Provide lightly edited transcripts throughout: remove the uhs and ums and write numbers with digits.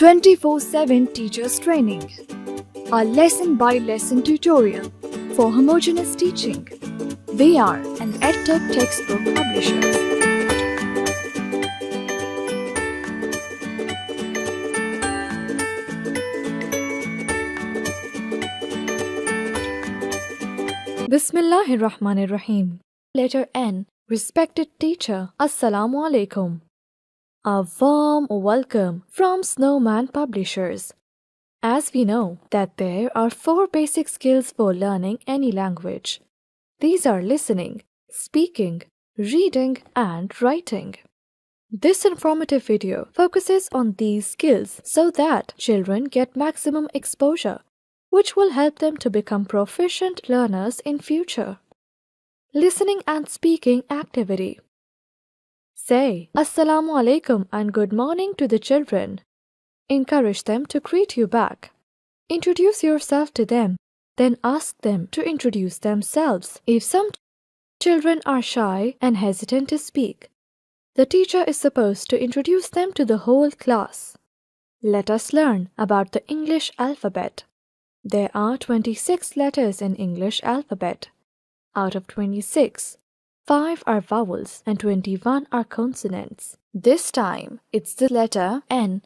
24/7 Teachers Training, a lesson-by-lesson tutorial for homogeneous teaching. We are an EdTech textbook publisher. Bismillahirrahmanirrahim. Letter N. Respected teacher, Assalamu alaikum. A warm welcome from Snowman Publishers. As we know that there are 4 basic skills for learning any language. These are listening, speaking, reading, and writing. This informative video focuses on these skills so that children get maximum exposure, which will help them to become proficient learners in future. Listening and speaking activity. Say Assalamu alaikum and good morning to the children. Encourage them to greet you back. Introduce yourself to them, then ask them to introduce themselves. If some children are shy and hesitant to speak, the teacher is supposed to introduce them to the whole class. Let us learn about the English alphabet. There are 26 letters in English alphabet. Out of 26, 5 are vowels and 21 are consonants. This time, it's the letter N.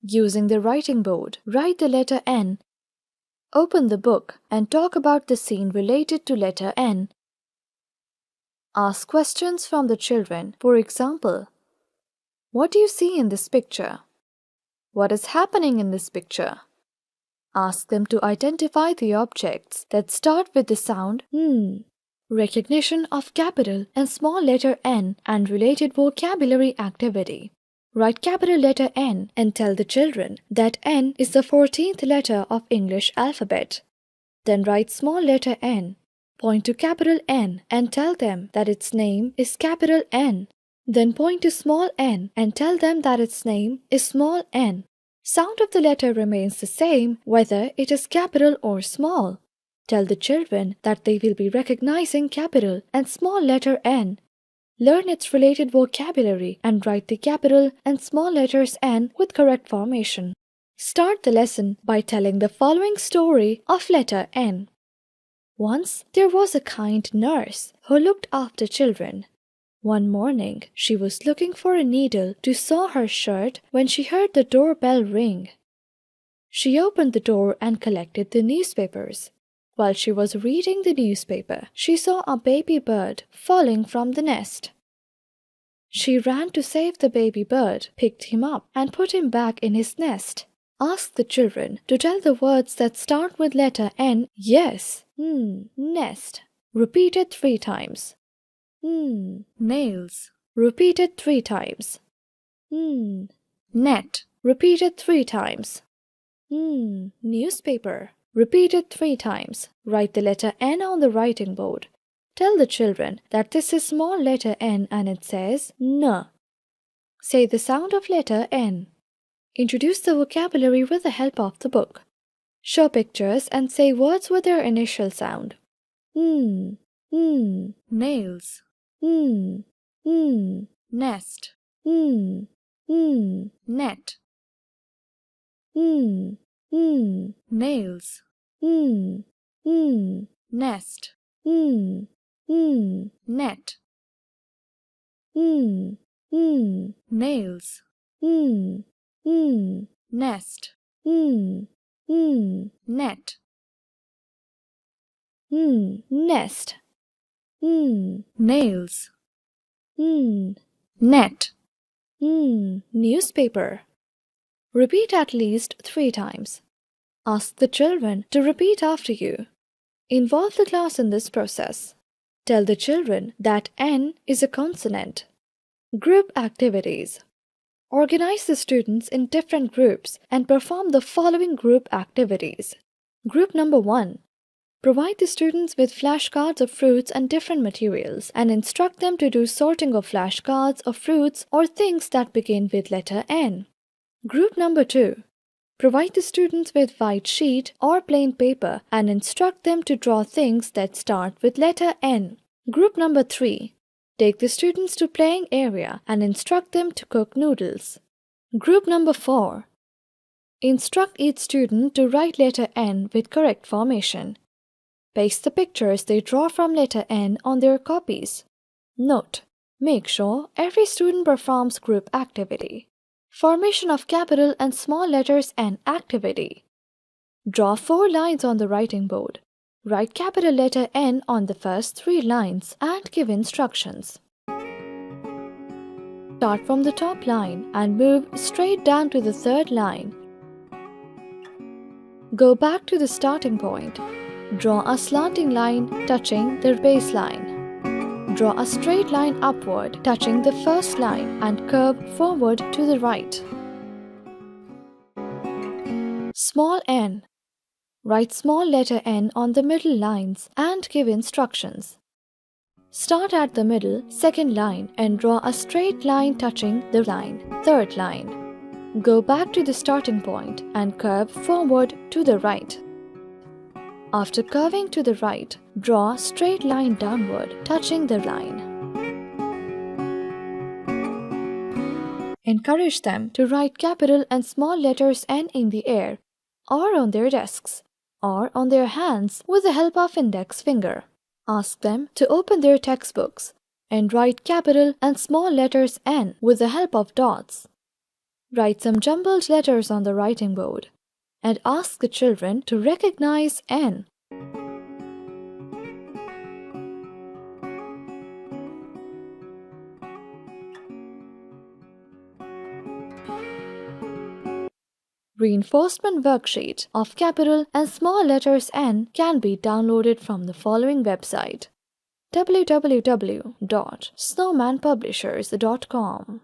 Using the writing board, write the letter N. Open the book and talk about the scene related to letter N. Ask questions from the children. For example, what do you see in this picture? What is happening in this picture? Ask them to identify the objects that start with the sound N. Recognition of capital and small letter N and related vocabulary activity. Write capital letter N and tell the children that N is the 14th letter of English alphabet. Then write small letter N. Point to capital N and tell them that its name is capital N. Then point to small n and tell them that its name is small n. Sound of the letter remains the same whether it is capital or small. Tell the children that they will be recognizing capital and small letter N. Learn its related vocabulary and write the capital and small letters N with correct formation. Start the lesson by telling the following story of letter N. Once there was a kind nurse who looked after children. One morning, she was looking for a needle to sew her shirt when she heard the doorbell ring. She opened the door and collected the newspapers. While she was reading the newspaper, she saw a baby bird falling from the nest. She ran to save the baby bird, picked him up, and put him back in his nest. Ask the children to tell the words that start with letter N. Yes, nest. Repeated 3 times. Nails. Repeated 3 times. Net. Repeated 3 times. Newspaper. Repeated 3 times. Write the letter N on the writing board. Tell the children that this is small letter N and it says N. Say the sound of letter N. Introduce the vocabulary with the help of the book. Show pictures and say words with their initial sound. Nails. Nest. Net. Nails. Nest. Net. Nails. Nest. Net. Nest. Nails. Net. Newspaper. Repeat at least 3 times. Ask the children to repeat after you. Involve the class in this process. Tell the children that N is a consonant. Group activities. Organize the students in different groups and perform the following group activities. Group number 1. Provide the students with flashcards of fruits and different materials and instruct them to do sorting of flashcards of fruits or things that begin with letter N. Group number 2. Provide the students with white sheet or plain paper and instruct them to draw things that start with letter N. Group number 3. Take the students to playing area and instruct them to cook noodles. Group number 4. Instruct each student to write letter N with correct formation. Paste the pictures they draw from letter N on their copies. Note: make sure every student performs group activity. Formation of capital and small letters N activity. Draw 4 lines on the writing board. Write capital letter N on the first 3 lines and give instructions. Start from the top line and move straight down to the 3rd line. Go back to the starting point. Draw a slanting line touching the baseline. Draw a straight line upward touching the first line and curve forward to the right. Small n. Write small letter N on the middle lines and give instructions. Start at the middle, 2nd line and draw a straight line touching the line, 3rd line. Go back to the starting point and curve forward to the right. After curving to the right, draw a straight line downward touching the line. Encourage them to write capital and small letters N in the air, or on their desks, or on their hands with the help of index finger. Ask them to open their textbooks and write capital and small letters N with the help of dots. Write some jumbled letters on the writing board and ask the children to recognize N. Reinforcement worksheet of capital and small letters N can be downloaded from the following website: www.snowmanpublishers.com.